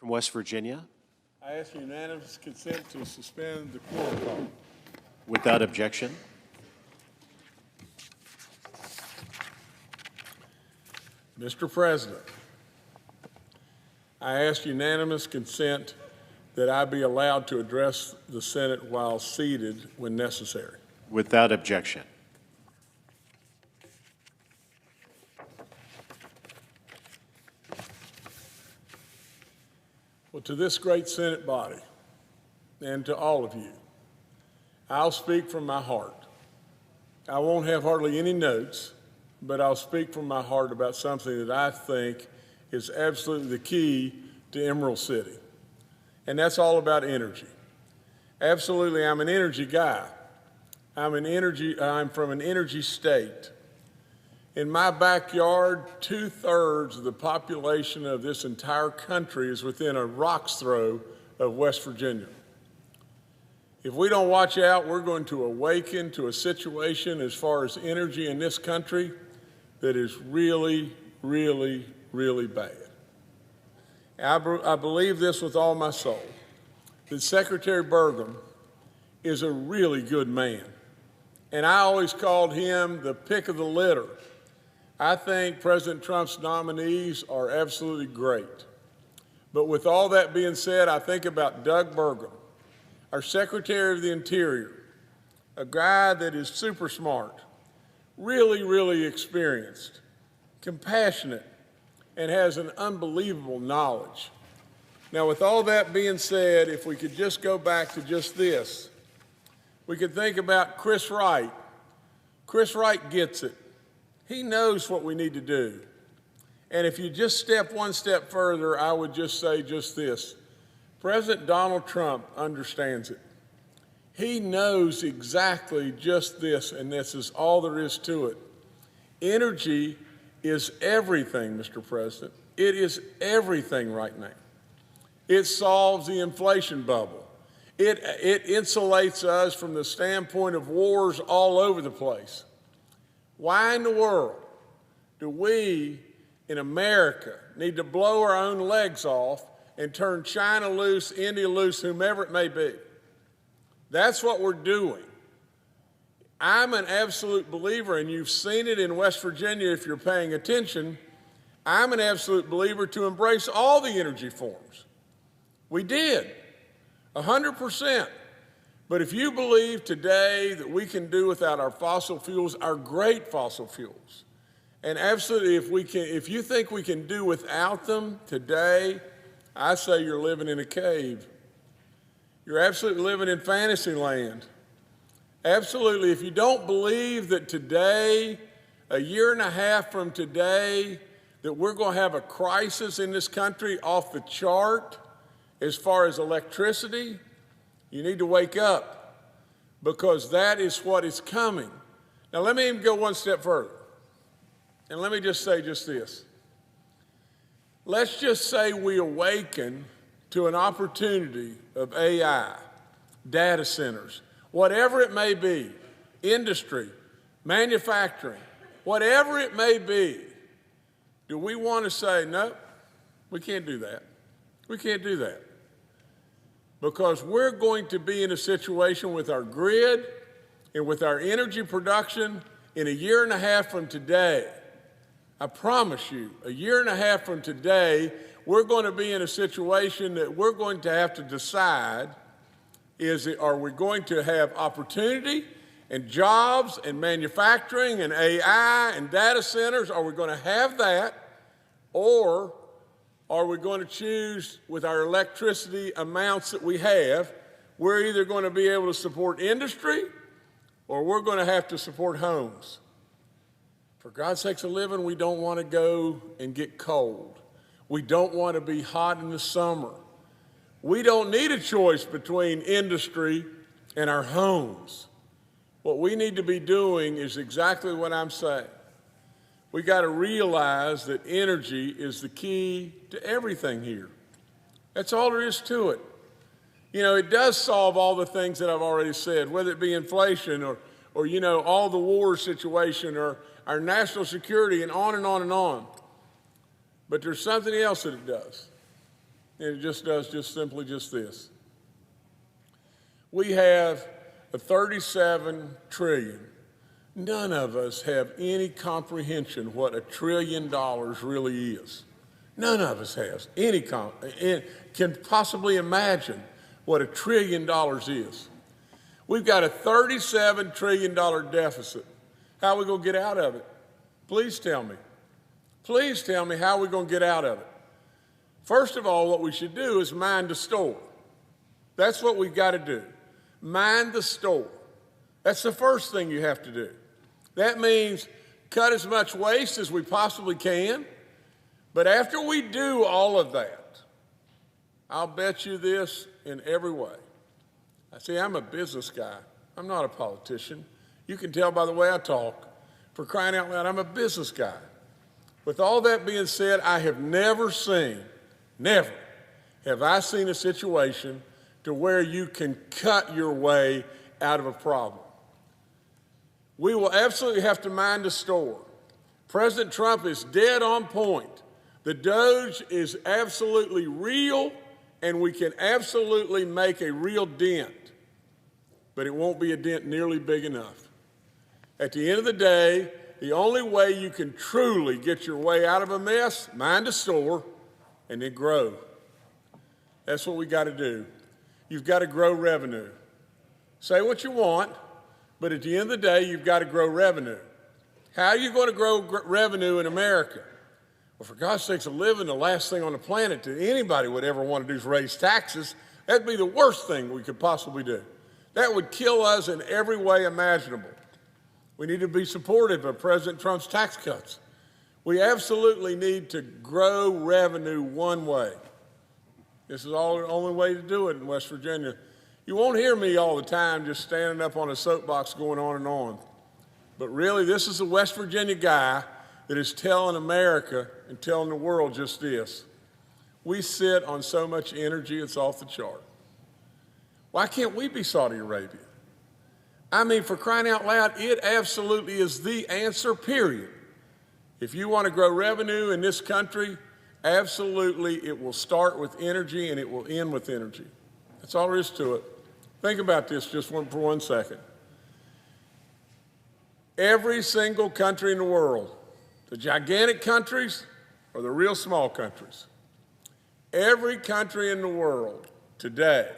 From West Virginia, I ask unanimous consent to suspend the quorum call. without objection. Mr. President, I ask unanimous consent that I be allowed to address the Senate while seated when necessary. Without objection. Well, to this great Senate body and to all of you, I'll speak from my heart. I won't have hardly any notes, but I'll speak from my heart about something that I think is absolutely the key to Emerald City, and that's all about energy. Absolutely, I'm an energy guy. I'm from an energy state. In my backyard, 2/3 of the population of this entire country is within a rock's throw of West Virginia. If we don't watch out, we're going to awaken to a situation as far as energy in this country that is really, really, really bad. I believe this with all my soul, that Secretary Burgum is a really good man. And I always called him the pick of the litter. I think President Trump's nominees are absolutely great. But with all that being said, I think about Doug Burgum, our Secretary of the Interior, a guy that is super smart, really, really experienced, compassionate, and has an unbelievable knowledge. Now, with all that being said, if we could just go back to just this, we could think about Chris Wright. Chris Wright gets it. He knows what we need to do. And if you just step one step further, I would just say just this. President Donald Trump understands it. He knows exactly just this, and this is all there is to it. Energy is everything, Mr. President. It is everything right now. It solves the inflation bubble. It insulates us from the standpoint of wars all over the place. Why in the world do we in America need to blow our own legs off and turn China loose, India loose, whomever it may be? That's what we're doing. I'm an absolute believer, and you've seen it in West Virginia if you're paying attention. I'm an absolute believer to embrace all the energy forms. We did, 100%. But if you believe today that we can do without our fossil fuels, our great fossil fuels, and absolutely if you think we can do without them today, I say you're living in a cave. You're absolutely living in fantasy land. Absolutely, if you don't believe that today, a year and a half from today, that we're going to have a crisis in this country off the chart as far as electricity, you need to wake up, because that is what is coming. Now, let me even go one step further, and let me just say just this. Let's just say we awaken to an opportunity of AI, data centers, whatever it may be, industry, manufacturing, whatever it may be. Do we want to say, no, we can't do that? We can't do that. Because we're going to be in a situation with our grid and with our energy production in a year and a half from today. I promise you, a year and a half from today, we're going to be in a situation that we're going to have to decide, are we going to have opportunity and jobs and manufacturing and AI and data centers? Are we going to have that? Or are we going to choose with our electricity amounts that we have, we're either going to be able to support industry or we're going to have to support homes? For God's sakes a living, we don't want to go and get cold. We don't want to be hot in the summer. We don't need a choice between industry and our homes. What we need to be doing is exactly what I'm saying. We got to realize that energy is the key to everything here. That's all there is to it. You know, it does solve all the things that I've already said, whether it be inflation or all the war situation or our national security and on and on and on. But there's something else that it does. And it just does simply this. We have a 37 trillion. None of us have any comprehension what $1 trillion really is. None of us has any can possibly imagine what $1 trillion is. We've got a $37 trillion deficit. How are we going to get out of it? Please tell me. Please tell me how we're going to get out of it. First of all, what we should do is mind the store. That's what we've got to do. Mind the store. That's the first thing you have to do. That means cut as much waste as we possibly can. But after we do all of that, I'll bet you this in every way. I see, I'm a business guy. I'm not a politician. You can tell by the way I talk. For crying out loud, I'm a business guy. With all that being said, I have never have I seen a situation to where you can cut your way out of a problem. We will absolutely have to mind the store. President Trump is dead on point. The Doge is absolutely real, and we can absolutely make a real dent, but it won't be a dent nearly big enough. At the end of the day, the only way you can truly get your way out of a mess, mind the store, and then grow. That's what we got to do. You've got to grow revenue. Say what you want, but at the end of the day, you've got to grow revenue. How are you going to grow revenue in America? Well, for God's sakes, a living, the last thing on the planet that anybody would ever want to do is raise taxes. That'd be the worst thing we could possibly do. That would kill us in every way imaginable. We need to be supportive of President Trump's tax cuts. We absolutely need to grow revenue one way. This is the only way to do it in West Virginia. You won't hear me all the time just standing up on a soapbox going on and on. But really, this is a West Virginia guy that is telling America and telling the world just this. We sit on so much energy, it's off the chart. Why can't we be Saudi Arabia? I mean, for crying out loud, it absolutely is the answer, period. If you want to grow revenue in this country, absolutely it will start with energy and it will end with energy. That's all there is to it. Think about this just for 1 second. Every single country in the world, the gigantic countries or the real small countries, every country in the world today,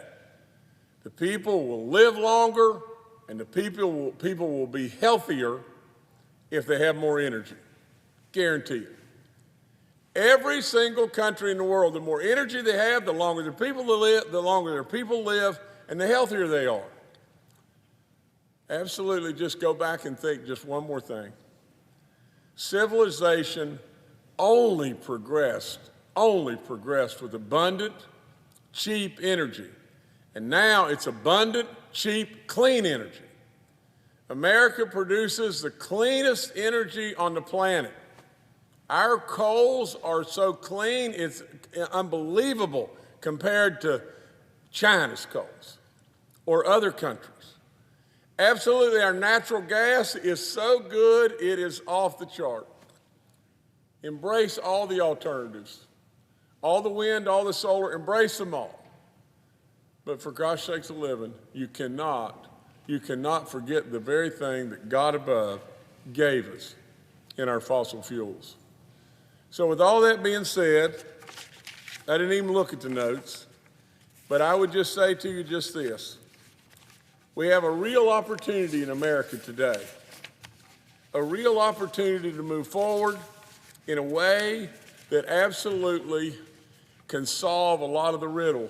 the people will live longer and the people will be healthier if they have more energy. Guarantee it. Every single country in the world, the more energy they have, the longer their people live, and the healthier they are. Absolutely, just go back and think just one more thing. Civilization only progressed with abundant, cheap energy. And now it's abundant, cheap, clean energy. America produces the cleanest energy on the planet. Our coals are so clean, it's unbelievable compared to China's coals or other countries. Absolutely, our natural gas is so good, it is off the chart. Embrace all the alternatives. All the wind, all the solar, embrace them all. But for God's sakes of living, you cannot forget the very thing that God above gave us in our fossil fuels. So with all that being said, I didn't even look at the notes, but I would just say to you just this. We have a real opportunity in America today, a real opportunity to move forward in a way that absolutely can solve a lot of the riddle.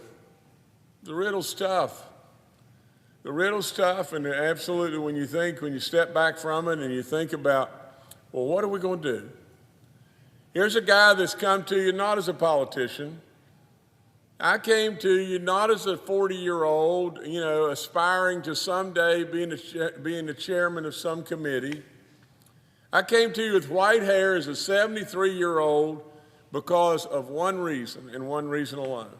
The riddle's tough. The riddle's tough, and absolutely when you step back from it and you think about, well, what are we going to do? Here's a guy that's come to you not as a politician. I came to you not as a 40-year-old, aspiring to someday being the chairman of some committee. I came to you with white hair as a 73-year-old because of one reason and one reason alone.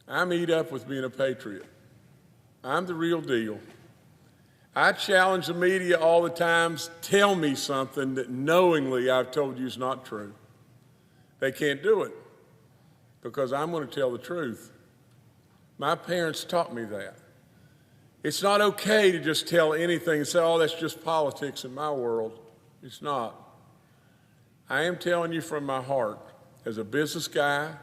I'm eat up with being a patriot. I'm the real deal. I challenge the media all the time, tell me something that knowingly I've told you is not true. They can't do it. because I'm going to tell the truth. My parents taught me that. It's not okay to just tell anything and say, oh, that's just politics in my world. It's not. I am telling you from my heart, as a business guy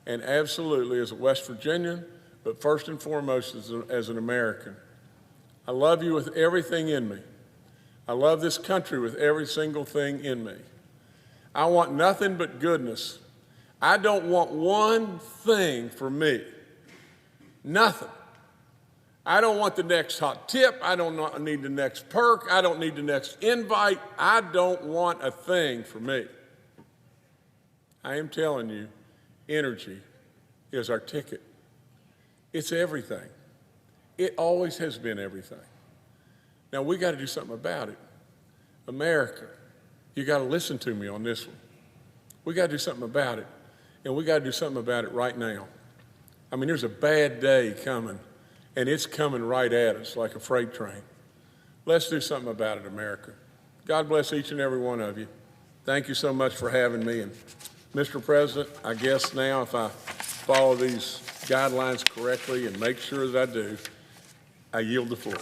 and absolutely as a West Virginian, but first and foremost as an American. I love you with everything in me. I love this country with every single thing in me. I want nothing but goodness. I don't want one thing for me. Nothing. I don't want the next hot tip. I don't need the next perk. I don't need the next invite. I don't want a thing for me. I am telling you, energy is our ticket. It's everything. It always has been everything. Now, we got to do something about it. America, you got to listen to me on this one. We got to do something about it, and we got to do something about it right now. I mean, there's a bad day coming, and it's coming right at us like a freight train. Let's do something about it, America. God bless each and every one of you. Thank you so much for having me. And Mr. President, I guess now if I follow these guidelines correctly and make sure that I do, I yield the floor.